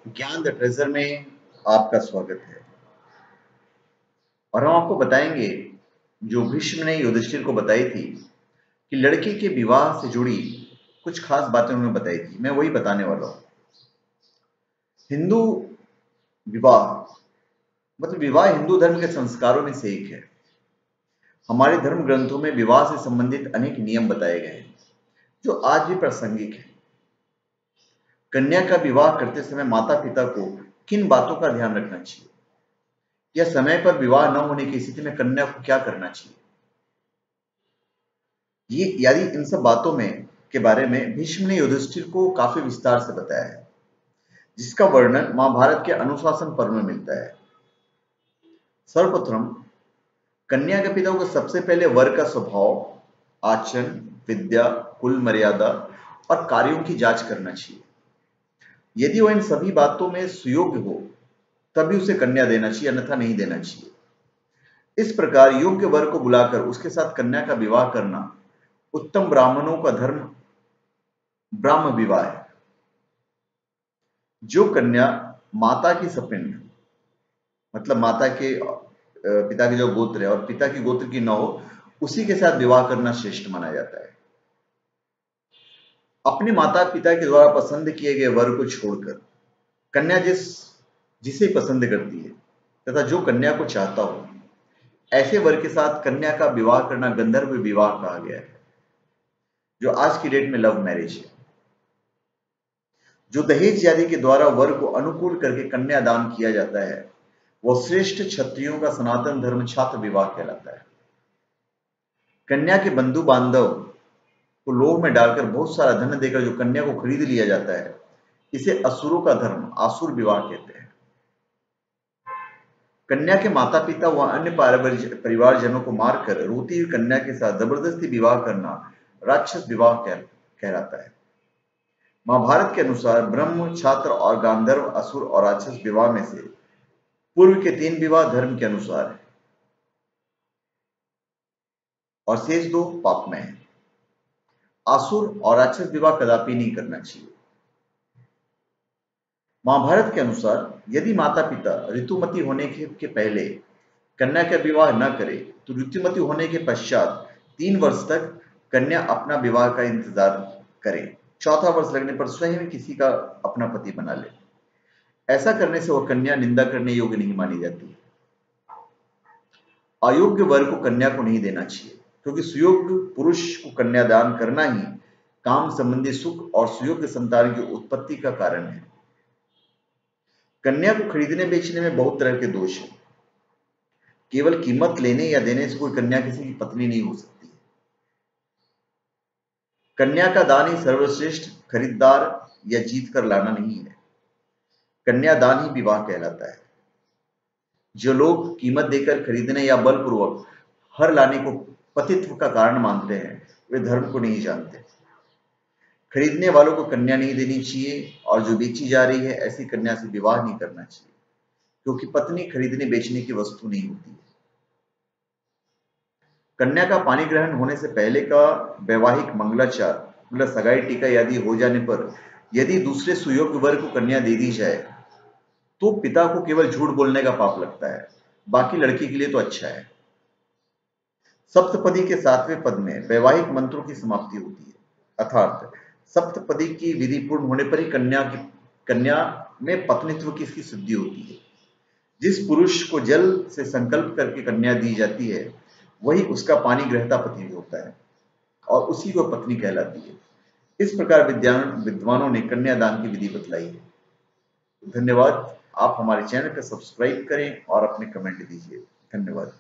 ज्ञान the treasure में आपका स्वागत है। और हम आपको बताएंगे जो भीष्म ने युधिष्ठिर को बताई थी कि लड़के के विवाह से जुड़ी कुछ खास बातें उन्होंने बताई थी, मैं वही बताने वाला हूं। हिंदू विवाह मतलब विवाह हिंदू धर्म के संस्कारों में से एक है। हमारे धर्म ग्रंथों में विवाह से संबंधित अनेक नियम बताए गए हैं जो आज भी प्रासंगिक है। कन्या का विवाह करते समय माता पिता को किन बातों का ध्यान रखना चाहिए या समय पर विवाह न होने की स्थिति में कन्या को क्या करना चाहिए, ये यानी इन सब बातों में के बारे में भीष्म ने युधिष्ठिर को काफी विस्तार से बताया है, जिसका वर्णन महाभारत के अनुशासन पर्व में मिलता है। सर्वप्रथम कन्या के पिता को सबसे पहले वर का स्वभाव, आचरण, विद्या, कुल मर्यादा और कार्यों की जांच करना चाहिए। यदि वह इन सभी बातों में सुयोग्य हो तभी उसे कन्या देना चाहिए, अन्यथा नहीं देना चाहिए। इस प्रकार योग्य वर को बुलाकर उसके साथ कन्या का विवाह करना उत्तम ब्राह्मणों का धर्म ब्राह्म विवाह है। जो कन्या माता की सपिंड मतलब माता के पिता की जो गोत्र है और पिता की गोत्र की न हो, उसी के साथ विवाह करना श्रेष्ठ माना जाता है। अपने माता पिता के द्वारा पसंद किए गए वर को छोड़कर कन्या जिसे पसंद करती है तथा जो कन्या को चाहता हो, ऐसे वर के साथ कन्या का विवाह करना गंधर्व विवाह कहा गया है, जो आज की डेट में लव मैरिज है। जो दहेज आदि के द्वारा वर को अनुकूल करके कन्या दान किया जाता है, वह श्रेष्ठ क्षत्रियों का सनातन धर्म छात्र विवाह कहलाता है। कन्या के बंधु बांधव को लोभ में डालकर बहुत सारा धन देकर जो कन्या को खरीद लिया जाता है, इसे असुरों का धर्म आसुर विवाह कहते हैं। कन्या के माता पिता व अन्य परिवारजनों को मारकर रोती हुई कन्या के साथ जबरदस्ती विवाह करना राक्षस विवाह कहलाता है। महाभारत के अनुसार ब्रह्म, छात्र और गांधर्व, असुर और राक्षस विवाह में से पूर्व के 3 विवाह धर्म के अनुसार है और शेष 2 पापमय है। असुर और राक्षस विवाह कदापि नहीं करना चाहिए। महाभारत के अनुसार यदि माता पिता ऋतुमती होने के पहले कन्या का विवाह न करे तो ऋतुमती होने के पश्चात 3 वर्ष तक कन्या अपना विवाह का इंतजार करे। 4था वर्ष लगने पर स्वयं किसी का अपना पति बना ले। ऐसा करने से वह कन्या निंदा करने योग्य नहीं मानी जाती। अयोग्य वर को कन्या को नहीं देना चाहिए, क्योंकि सुयोग्य पुरुष को कन्यादान करना ही काम संबंधी सुख और सुयोग्य संतान की उत्पत्ति का कारण है। कन्या को खरीदने बेचने में बहुत तरह के दोष हैं। केवल कीमत लेने या देने से कोई कन्या किसी की पत्नी नहीं हो सकती। कन्या का दान ही सर्वश्रेष्ठ खरीदार या जीत कर लाना नहीं है। कन्यादान ही विवाह कहलाता है। जो लोग कीमत देकर खरीदने या बलपूर्वक हर लाने को पतित्व का कारण मानते हैं, वे धर्म को नहीं जानते। खरीदने वालों को कन्या नहीं देनी चाहिए और जो बेची जा रही है ऐसी कन्या से विवाह नहीं करना चाहिए, क्योंकि पत्नी खरीदने बेचने की वस्तु नहीं होती है। कन्या का पानी ग्रहण होने से पहले का वैवाहिक मंगलाचार मतलब सगाई टीका आदि हो जाने पर यदि दूसरे सुयोग्य वर को कन्या दे दी जाए तो पिता को केवल झूठ बोलने का पाप लगता है, बाकी लड़की के लिए तो अच्छा है। सप्तपदी के 7वें पद में वैवाहिक मंत्रों की समाप्ति होती है, अर्थात सप्तपदी की विधि पूर्ण होने पर ही कन्या में पत्नीत्व की इसकी सिद्धि होती है। जिस पुरुष को जल से संकल्प करके कन्या दी जाती है वही उसका पानी ग्रहता पति होता है और उसी को पत्नी कहलाती है। इस प्रकार विद्वानों ने कन्यादान की विधि बतलाई है। धन्यवाद। आप हमारे चैनल को सब्सक्राइब करें और अपने कमेंट दीजिए। धन्यवाद।